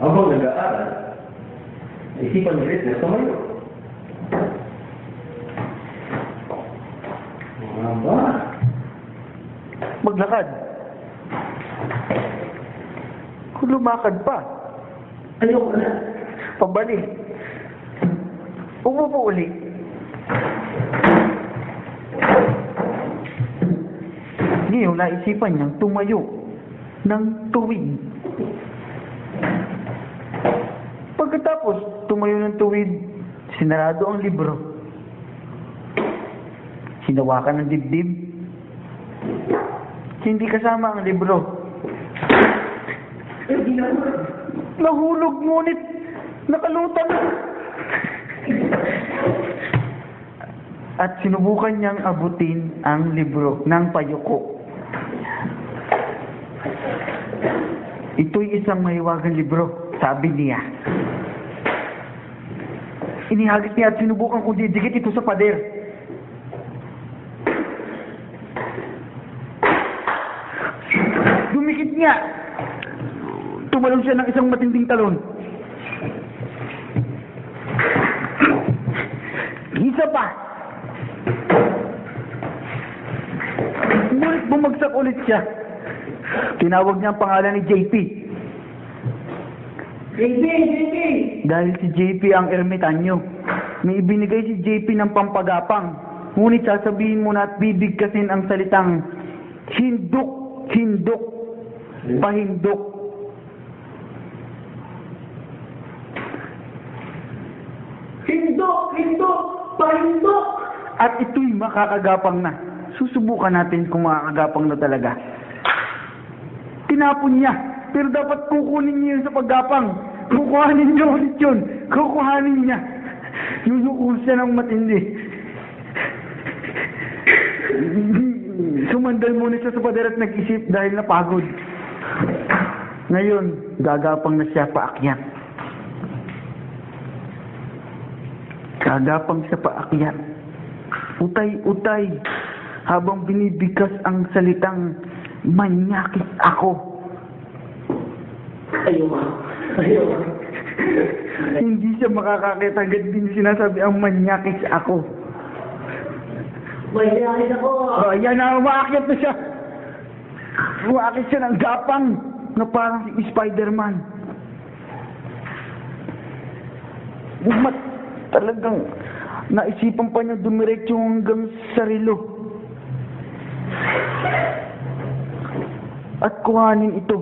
Habang nag-aaral, isipan ni Hitler tumayo. Mga ba? Maglakad. Kung lumakad pa, Ayoko na. pabalik. Umupo ulit. Ngayon, naisipan niyang tumayo ng tuwid. Pagkatapos tumayo ng tuwid, sinarado ang libro. Hinawakan ng dibdib. Hindi kasama ang libro. Nahulog ngunit nakalutang. At sinubukan niyang abutin ang libro ng payuko. Ito'y isang mahiwagang libro, sabi niya. Inihagis niya at sinubukan kung didikit ito sa pader. Dumikit niya. Tumalon siya ng isang matinding talon. Isa pa. Ngunit bumagsak ulit siya. Tinawag niya ang pangalan ni JP. JP! Dahil si JP ang ermitanyo. May ibinigay si JP ng pampagapang. Ngunit sasabihin mo na at bibigkasin ang salitang hinduk, hinduk, pahinduk. Hindok! Pahindok! At ito'y makakagapang na. Susubukan natin kung makakagapang na talaga. Tinapon niya. Pero dapat kukunin niya yun sa paggapang. Kukuhanin niya ulit yun. Kukuhanin niya. Yuyukul siya ng matindi. Sumandal muna siya sa pader at nag-isip dahil napagod. Ngayon, gagapang na siya paakyat. Gagapang siya paakyat. Utay-utay habang binibigkas ang salitang manyakis ako. Ayoko. Hindi siya makakakita agad din sinasabi ang manyakis ako. Manyakis ako! Yan na, umaakyat na siya. Umaakyat siya ng gapang na parang si Spider-Man. Talagang naisipan pa niya dumiretso hanggang sa relo. At kuhanin ito.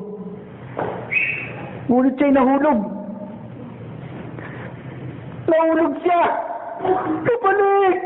Ngunit siya'y nahulog. Nahulog siya! Kapalik!